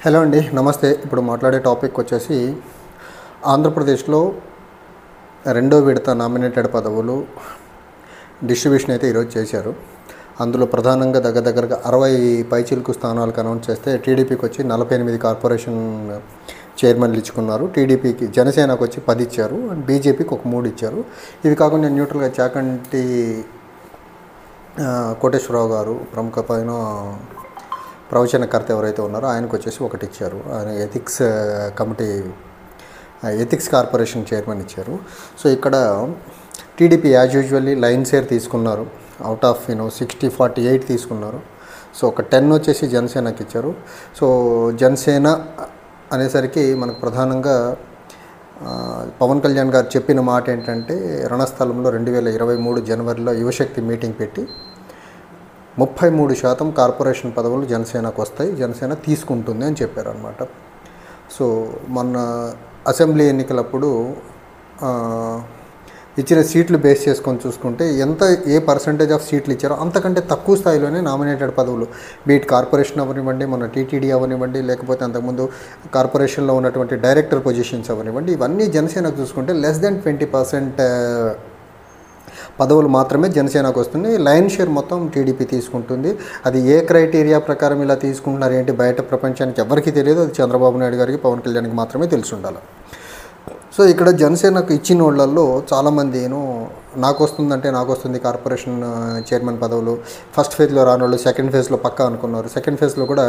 Hello అండి, నమస్తే. ఇప్పుడు మాట్లాడే టాపిక్ వచ్చేసి ఆంధ్రప్రదేశ్లో రెండో విడత నామినేటెడ్ పదవులు డిస్ట్రిబ్యూషన్ అయితే ఈరోజు చేశారు. అందులో ప్రధానంగా దగ్గరగా 60 పైచిలుకు స్థానాలకు అనౌన్స్ చేస్తే టీడీపీకి వచ్చి 48 కార్పొరేషన్ చైర్మన్లు ఇచ్చుకున్నారు. టీడీపీకి జనసేనకు వచ్చి 10 ఇచ్చారు అండ్ బీజేపీకి ఒక 3 ఇచ్చారు. ఇవి కాకుండా న్యూట్రల్గా చాకంటి కోటేశ్వరరావు గారు ప్రముఖ పైన ప్రవచనకర్త ఎవరైతే ఉన్నారో ఆయనకు వచ్చేసి ఒకటి ఇచ్చారు. ఆయన ఎథిక్స్ కార్పొరేషన్ చైర్మన్ ఇచ్చారు. సో ఇక్కడ TDP as usually line share తీసుకున్నారు. అవుట్ ఆఫ్ 60-48 తీసుకున్నారు. సో ఒక 10 వచ్చేసి జనసేనకి ఇచ్చారు. సో జనసేన అనేసరికి మనకు ప్రధానంగా పవన్ కళ్యాణ్ గారు చెప్పిన మాట ఏంటంటే, రణస్థలంలో 2023 జనవరిలో యువశక్తి మీటింగ్ పెట్టి 33% కార్పొరేషన్ పదవులు జనసేనకు వస్తాయి, జనసేన తీసుకుంటుంది అని చెప్పారనమాట. సో మొన్న అసెంబ్లీ ఎన్నికలప్పుడు ఇచ్చిన సీట్లు బేస్ చేసుకొని చూసుకుంటే ఏ పర్సంటేజ్ ఆఫ్ సీట్లు ఇచ్చారో అంతకంటే తక్కువ స్థాయిలోనే నామినేటెడ్ పదవులు, బీట్ కార్పొరేషన్ అవనివ్వండి, మన టీటీడీ అవనివ్వండి, లేకపోతే అంతకుముందు కార్పొరేషన్లో ఉన్నటువంటి డైరెక్టర్ పొజిషన్స్ అవనివ్వండి, ఇవన్నీ జనసేనకు చూసుకుంటే లెస్ దెన్ 20% పదవులు మాత్రమే జనసేనకు వస్తుంది. లైన్ షేర్ మొత్తం టీడీపీ తీసుకుంటుంది. అది ఏ క్రైటీరియా ప్రకారం ఇలా తీసుకుంటున్నారు ఏంటి బయట ప్రపంచానికి ఎవరికీ తెలియదు. అది చంద్రబాబు నాయుడు గారికి, పవన్ కళ్యాణ్కి మాత్రమే తెలిసి ఉండాలి. సో ఇక్కడ జనసేనకు ఇచ్చిన వాళ్ళల్లో చాలామంది నాకు వస్తుంది కార్పొరేషన్ చైర్మన్ పదవులు. ఫస్ట్ ఫేజ్లో రాని వాళ్ళు సెకండ్ ఫేజ్లో పక్కా అనుకున్నారు. సెకండ్ ఫేజ్లో కూడా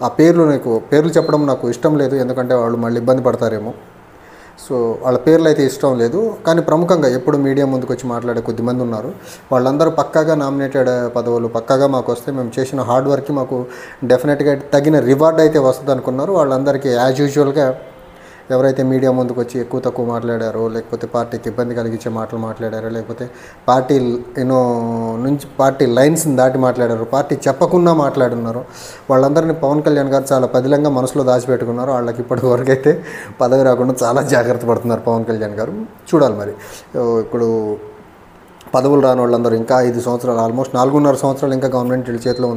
ఆ పేర్లు చెప్పడం నాకు ఇష్టం లేదు, ఎందుకంటే వాళ్ళు మళ్ళీ ఇబ్బంది పడతారేమో. సో వాళ్ళ పేర్లు అయితే ఇష్టం లేదు, కానీ ప్రముఖంగా ఎప్పుడు మీడియా ముందుకు వచ్చి మాట్లాడే కొద్దిమంది ఉన్నారు. వాళ్ళందరూ పక్కాగా నామినేటెడ్ పదవులు పక్కాగా మాకు వస్తే మేము చేసిన హార్డ్ వర్క్కి మాకు డెఫినెట్గా తగిన రివార్డ్ అయితే వస్తుంది అనుకున్నారు. వాళ్ళందరికీ యాజ్ యూజువల్గా ఎవరైతే మీడియా ముందుకు వచ్చి ఎక్కువ తక్కువ మాట్లాడారో, లేకపోతే పార్టీకి ఇబ్బంది కలిగించే మాటలు మాట్లాడారో, లేకపోతే పార్టీ లైన్స్ని దాటి మాట్లాడారు, పార్టీ చెప్పకుండా మాట్లాడున్నారు, వాళ్ళందరినీ పవన్ కళ్యాణ్ గారు చాలా పదిలంగా మనసులో దాచిపెట్టుకున్నారు. వాళ్ళకి ఇప్పటి వరకు అయితే పదవి రాకుండా చాలా జాగ్రత్త పడుతున్నారు పవన్ కళ్యాణ్ గారు. చూడాలి మరి. ఇప్పుడు పదవులు రాని వాళ్ళందరూ ఇంకా 5 సంవత్సరాలు, ఆల్మోస్ట్ 4.5 సంవత్సరాలు ఇంకా గవర్నమెంట్ వీళ్ళ చేతిలో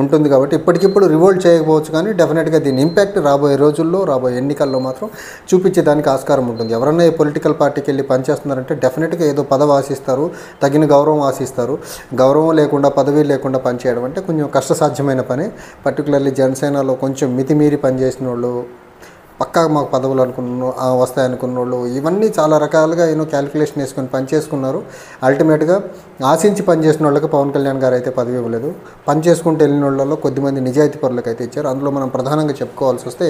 ఉంటుంది కాబట్టి ఇప్పటికిప్పుడు రివోల్ట్ చేయకపోవచ్చు, కానీ డెఫినెట్గా దీని ఇంపాక్ట్ రాబోయే రోజుల్లో, రాబోయే ఎన్నికల్లో మాత్రం చూపించేదానికి ఆస్కారం ఉంటుంది. ఎవరన్నా ఏ పొలిటికల్ పార్టీకి వెళ్ళి పనిచేస్తున్నారంటే డెఫినెట్గా ఏదో పదవి ఆశిస్తారు, తగిన గౌరవం ఆశిస్తారు. గౌరవం లేకుండా, పదవి లేకుండా పనిచేయడం అంటే కొంచెం కష్టసాధ్యమైన పని. పర్టికులర్లీ జనసేనలో కొంచెం మితిమీరి పనిచేసిన వాళ్ళు, పక్కా మాకు పదవులు వస్తాయనుకున్న వాళ్ళు, ఇవన్నీ చాలా రకాలుగా క్యాలిక్యులేషన్ వేసుకొని పనిచేసుకున్నారు. అల్టిమేట్గా ఆశించి పనిచేసిన వాళ్ళకి పవన్ కళ్యాణ్ గారు అయితే పదవి ఇవ్వలేదు. పనిచేసుకుంటూ వెళ్ళిన వాళ్ళలో కొద్దిమంది నిజాయితీ పరులకు అయితే ఇచ్చారు. అందులో మనం ప్రధానంగా చెప్పుకోవాల్సి వస్తే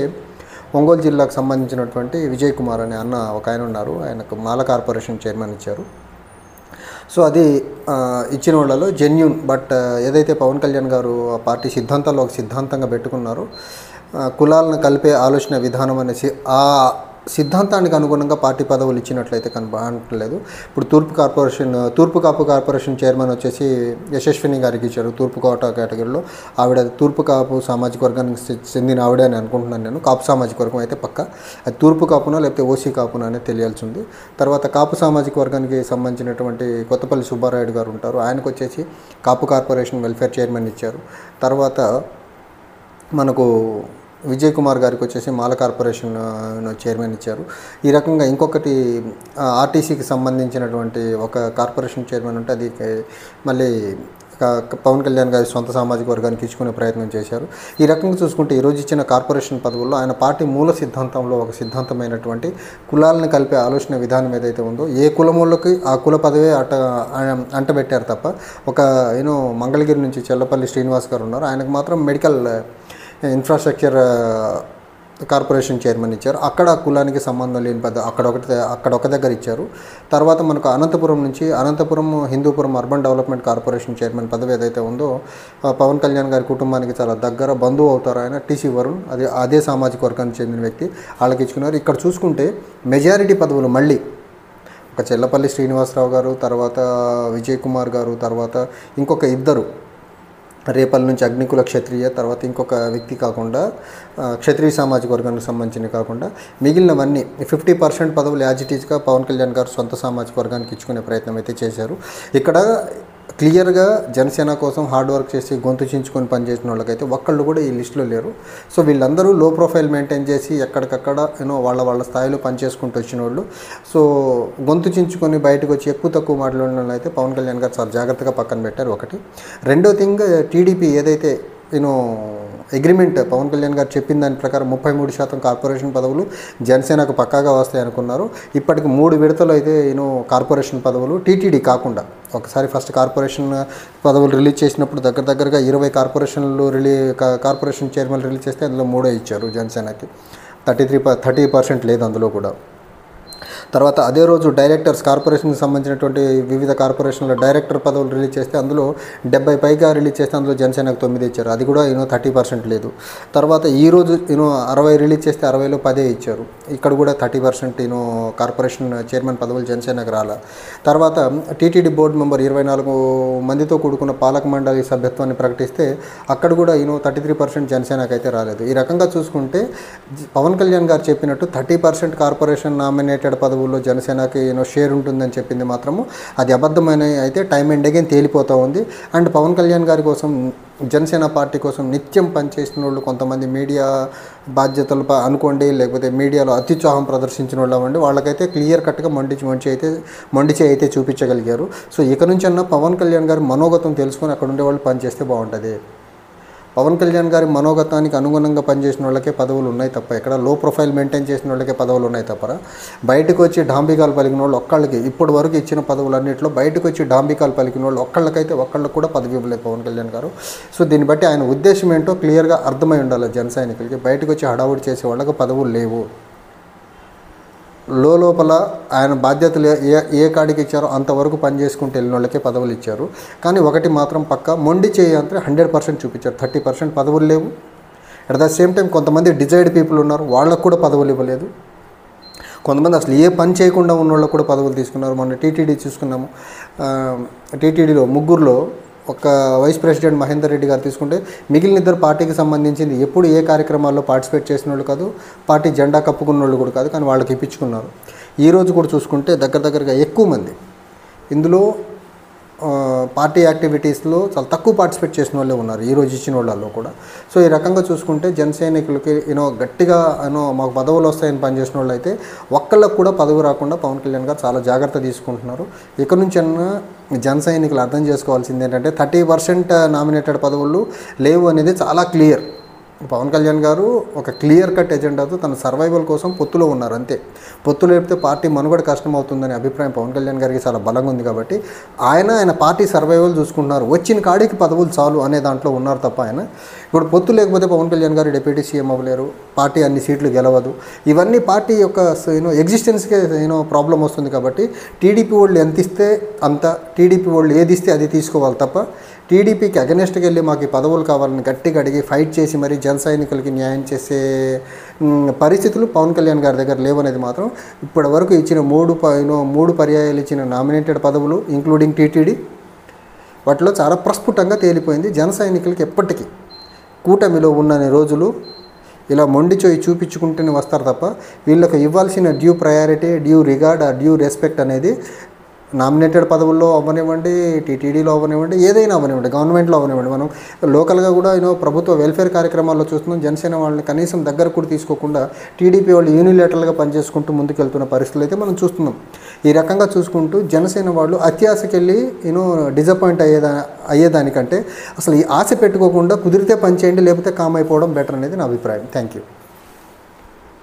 ఒంగోలు జిల్లాకు సంబంధించినటువంటి విజయ్ కుమార్ అనే ఒక ఆయన ఉన్నారు. ఆయనకు మాల కార్పొరేషన్ చైర్మన్ ఇచ్చారు. సో అది ఇచ్చిన వాళ్ళలో జెన్యూన్, బట్ ఏదైతే పవన్ కళ్యాణ్ గారు ఆ పార్టీ సిద్ధాంతాల్లో ఒక సిద్ధాంతంగా పెట్టుకున్నారో, కులాలను కలిపే ఆలోచన విధానం అనేసి ఆ సిద్ధాంతానికి అనుగుణంగా పార్టీ పదవులు ఇచ్చినట్లయితే కనబడట్లేదు. ఇప్పుడు తూర్పు కాపు కార్పొరేషన్ చైర్మన్ వచ్చేసి యశస్విని గారికి ఇచ్చారు. తూర్పు కోట కేటగిరీలో ఆవిడ తూర్పు కాపు సామాజిక వర్గానికి చెందిన ఆవిడ అని అనుకుంటున్నాను నేను. కాపు సామాజిక వర్గం అయితే పక్క, అది తూర్పు కాపునా లేకపోతే ఓసీ కాపునా అనేది తెలియాల్సి ఉంది. తర్వాత కాపు సామాజిక వర్గానికి సంబంధించినటువంటి కొత్తపల్లి సుబ్బారాయుడు గారు ఉంటారు. ఆయనకు వచ్చేసి కాపు కార్పొరేషన్ వెల్ఫేర్ చైర్మన్ ఇచ్చారు. తర్వాత మనకు విజయ్ కుమార్ గారికి వచ్చేసి మాల కార్పొరేషన్ చైర్మన్ ఇచ్చారు. ఈ రకంగా ఇంకొకటి ఆర్టీసీకి సంబంధించినటువంటి ఒక కార్పొరేషన్ చైర్మన్ ఉంటే అది మళ్ళీ పవన్ కళ్యాణ్ గారి సొంత సామాజిక వర్గానికి ఇచ్చుకునే ప్రయత్నం చేశారు. ఈ రకంగా చూసుకుంటే ఈరోజు ఇచ్చిన కార్పొరేషన్ పదవుల్లో ఆయన పార్టీ మూల సిద్ధాంతంలో ఒక సిద్ధాంతమైనటువంటి కులాలను కలిపే ఆలోచన విధానం ఏదైతే ఉందో, ఏ కులములకి ఆ కుల పదవే అంటబెట్టారు తప్ప, ఒక మంగళగిరి నుంచి చెల్లపల్లి శ్రీనివాస్ గారు ఉన్నారు, ఆయనకు మాత్రం మెడికల్ ఇన్ఫ్రాస్ట్రక్చర్ కార్పొరేషన్ చైర్మన్ ఇచ్చారు. అక్కడ కులానికి సంబంధం లేని అక్కడ ఒక దగ్గర ఇచ్చారు. తర్వాత మనకు Anantapuram Hindupuram urban development corporation chairman పదవి ఏదైతే ఉందో, పవన్ కళ్యాణ్ గారి కుటుంబానికి చాలా దగ్గర బంధువు అవుతారు ఆయన, టీసీ వరుణ్, అదే సామాజిక వర్గానికి చెందిన వ్యక్తి, వాళ్ళకి ఇచ్చుకున్నారు. ఇక్కడ చూసుకుంటే మెజారిటీ పదవులు మళ్ళీ ఒక చెల్లపల్లి శ్రీనివాసరావు గారు, తర్వాత విజయ్ కుమార్ గారు, తర్వాత ఇంకొక ఇద్దరు రేపల్లి నుంచి అగ్నికుల క్షత్రియ, తర్వాత ఇంకొక వ్యక్తి కాకుండా క్షత్రియ సామాజిక వర్గానికి సంబంధించినవి కాకుండా మిగిలినవన్నీ 50% పదవులు యాజ్ ఇట్ ఈజ్గా పవన్ కళ్యాణ్ గారు సొంత సామాజిక వర్గానికి ఇచ్చుకునే ప్రయత్నం అయితే చేశారు. ఇక్కడ క్లియర్గా జనసేన కోసం హార్డ్ వర్క్ చేసి గొంతు చించుకొని పనిచేసిన వాళ్ళకైతే ఒక్కళ్ళు కూడా ఈ లిస్టులో లేరు. సో వీళ్ళందరూ లో ప్రొఫైల్ మెయింటైన్ చేసి ఎక్కడికక్కడ వాళ్ళ స్థాయిలో పనిచేసుకుంటూ వచ్చిన వాళ్ళు. సో గొంతు చించుకొని బయటకు వచ్చి ఎక్కువ తక్కువ మాట్లాడిన వాళ్ళు అయితే పవన్ కళ్యాణ్ గారు చాలా జాగ్రత్తగా పక్కన పెట్టారు ఒకటి. రెండో థింగ్, టీడీపీ ఏదైతే అగ్రిమెంట్ పవన్ కళ్యాణ్ గారు చెప్పిన దాని ప్రకారం 33% కార్పొరేషన్ పదవులు జనసేనకు పక్కాగా వస్తాయి అనుకున్నారు. ఇప్పటికి 3 విడతలు అయితే కార్పొరేషన్ పదవులు టీటీడీ కాకుండా ఒకసారి ఫస్ట్ కార్పొరేషన్ పదవులు రిలీజ్ చేసినప్పుడు దగ్గరగా 20 కార్పొరేషన్ చైర్మన్ రిలీజ్ చేస్తే అందులో 3 ఇచ్చారు జనసేనకి. 30% లేదు అందులో కూడా. తర్వాత అదే రోజు డైరెక్టర్స్ కార్పొరేషన్కి సంబంధించినటువంటి వివిధ కార్పొరేషన్ల డైరెక్టర్ పదవులు రిలీజ్ చేస్తే అందులో 70 పైగా రిలీజ్ చేస్తే అందులో జనసేనకు 9 ఇచ్చారు. అది కూడా 30% లేదు. తర్వాత ఈరోజు 60 రిలీజ్ చేస్తే 60లో 10 ఇచ్చారు. ఇక్కడ కూడా 30% కార్పొరేషన్ చైర్మన్ పదవులు జనసేనకు రాలా. తర్వాత టీటీడీ బోర్డు మెంబర్ 24 మందితో కూడుకున్న పాలక మండలి సభ్యత్వాన్ని ప్రకటిస్తే అక్కడ కూడా 33% జనసేనకు అయితే రాలేదు. ఈ రకంగా చూసుకుంటే పవన్ కళ్యాణ్ గారు చెప్పినట్టు 30% కార్పొరేషన్ నామినేటెడ్ పదవుల్లో జనసేనకి షేర్ ఉంటుందని చెప్పింది మాత్రము అది అబద్ధమైన అయితే టైం అండ్ అగైన్ తేలిపోతూ ఉంది. అండ్ పవన్ కళ్యాణ్ గారి కోసం జనసేన పార్టీ కోసం నిత్యం పనిచేసిన వాళ్ళు కొంతమంది మీడియా బాధ్యతలు అనుకోండి, లేకపోతే మీడియాలో అత్యుత్సాహం ప్రదర్శించిన వాళ్ళు అవ్వండి, వాళ్ళకైతే క్లియర్ కట్గా మొండిచి అయితే చూపించగలిగారు. సో ఇక నుంచి అన్న పవన్ కళ్యాణ్ గారి మనోగతం తెలుసుకొని అక్కడ ఉండే వాళ్ళు పనిచేస్తే బాగుంటుంది. పవన్ కళ్యాణ్ గారి మనోగతానికి అనుగుణంగా పనిచేసిన వాళ్ళకే పదవులు ఉన్నాయి తప్ప, ఇక్కడ లో ప్రొఫైల్ మెయింటైన్ చేసిన వాళ్ళకే పదవులు ఉన్నాయి తప్ప బయటకు వచ్చి డాంబికాలు పలికిన వాళ్ళు ఒక్కళ్ళకి ఇప్పటి వరకు ఇచ్చిన పదవులన్నింటిలో బయటకు వచ్చి డాంబికాలు పలికిన వాళ్ళు ఒక్కళ్ళకు కూడా పదవి ఇవ్వలేదు పవన్ కళ్యాణ్ గారు. సో దీన్ని బట్టి ఆయన ఉద్దేశం ఏంటో క్లియర్గా అర్థమై ఉండాలి జన సైనికులకి. బయటకు వచ్చి హడావుడి చేసే వాళ్ళకి పదవులు లేవు. లోపల ఆయన బాధ్యతలు ఏ కాడికి ఇచ్చారో అంతవరకు పని చేసుకుంటూ వెళ్ళిన వాళ్ళకే పదవులు ఇచ్చారు. కానీ ఒకటి మాత్రం పక్క మొండి చేయంటే 100% చూపించారు. 30% పదవులు లేవు. అట్ ద సేమ్ టైం కొంతమంది డిజైర్డ్ పీపుల్ ఉన్నారు, వాళ్ళకు కూడా పదవులు ఇవ్వలేదు. కొంతమంది అసలు ఏ పని చేయకుండా ఉన్న వాళ్ళకు కూడా పదవులు తీసుకున్నారు. మొన్న టీటీడీ చూసుకున్నాము. టీటీడీలో 3లో ఒక వైస్ ప్రెసిడెంట్ మహేందర్ రెడ్డి గారు తీసుకుంటే మిగిలిన 2 పార్టీకి సంబంధించింది ఎప్పుడు ఏ కార్యక్రమాల్లో పార్టిసిపేట్ చేసిన వాళ్ళు కాదు, పార్టీ జెండా కప్పుకున్న వాళ్ళు కూడా కాదు, కానీ వాళ్ళకి ఇప్పించుకున్నారు. ఈరోజు కూడా చూసుకుంటే దగ్గరగా ఎక్కువ మంది ఇందులో పార్టీ యాక్టివిటీస్లో చాలా తక్కువ పార్టిసిపేట్ చేసిన వాళ్ళే ఉన్నారు ఈరోజు ఇచ్చిన వాళ్ళలో కూడా. సో ఈ రకంగా చూసుకుంటే జన సైనికులకి గట్టిగా మాకు పదవులు వస్తాయని పనిచేసిన వాళ్ళు అయితే ఒక్కళ్ళకు కూడా పదవి రాకుండా పవన్ కళ్యాణ్ గారు చాలా జాగ్రత్త తీసుకుంటున్నారు. ఇక నుంచి జన సైనికులు అర్థం చేసుకోవాల్సింది ఏంటంటే 30% నామినేటెడ్ పదవులు లేవు అనేది చాలా క్లియర్. పవన్ కళ్యాణ్ గారు ఒక క్లియర్ కట్ ఎజెండాతో తన సర్వైవల్ కోసం పొత్తులో ఉన్నారు అంతే. పొత్తు లేపితే పార్టీ మనుగడ కష్టం అవుతుందనే అభిప్రాయం పవన్ కళ్యాణ్ గారికి చాలా బలంగా ఉంది కాబట్టి ఆయన పార్టీ సర్వైవల్ చూసుకుంటున్నారు. వచ్చిన కాడికి పదవులు చాలు అనే దాంట్లో ఉన్నారు తప్ప ఆయన ఇప్పుడు పొత్తు లేకపోతే పవన్ కళ్యాణ్ గారు డిప్యూటీ సీఎం అవ్వలేరు, పార్టీ అన్ని సీట్లు గెలవదు. ఇవన్నీ పార్టీ యొక్క ఎగ్జిస్టెన్స్కే ప్రాబ్లం వస్తుంది. కాబట్టి టీడీపీ వాళ్ళు ఎంత ఇస్తే అంత, టీడీపీ వాళ్ళు ఏది ఇస్తే అది తీసుకోవాలి తప్ప టీడీపీకి అగెనెస్ట్కి వెళ్ళి మాకు ఈ పదవులు కావాలని గట్టిగా అడిగి ఫైట్ చేసి మరీ జన సైనికులకి న్యాయం చేసే పరిస్థితులు పవన్ కళ్యాణ్ గారి దగ్గర లేవనేది మాత్రం ఇప్పటి వరకు ఇచ్చిన 3 పర్యాయాలు ఇచ్చిన నామినేటెడ్ పదవులు ఇంక్లూడింగ్ టీటీడీ వాటిలో చాలా ప్రస్ఫుటంగా తేలిపోయింది. జన సైనికులకి ఎప్పటికీ కూటమిలో ఉన్నన్ని రోజులు ఇలా మొండిచోయి చూపించుకుంటూనే వస్తారు తప్ప వీళ్ళకి ఇవ్వాల్సిన due priority, due regard, due respect అనేది నామినేటెడ్ పదవుల్లో అవ్వనివ్వండి, టీటీడీలో అవ్వనివ్వండి, ఏదైనా అవ్వనివ్వండి, గవర్నమెంట్లో అవ్వనివ్వండి. మనం లోకల్గా కూడా ప్రభుత్వ వెల్ఫేర్ కార్యక్రమాల్లో చూస్తున్నాం. జనసేన వాళ్ళని కనీసం దగ్గర కూడా తీసుకోకుండా టీడీపీ వాళ్ళు యూనిలేటర్లుగా పనిచేసుకుంటూ ముందుకెళ్తున్న పరిస్థితులు అయితే మనం చూస్తున్నాం. ఈ రకంగా చూసుకుంటూ జనసేన వాళ్ళు అత్యాశకెళ్ళి డిసప్పాయింట్ అయ్యేదానికంటే అసలు ఈ ఆశ పెట్టుకోకుండా కుదిరితే పని చేయండి, లేకపోతే కామ్ అయిపోవడం బెటర్ అనేది నా అభిప్రాయం. Thank you.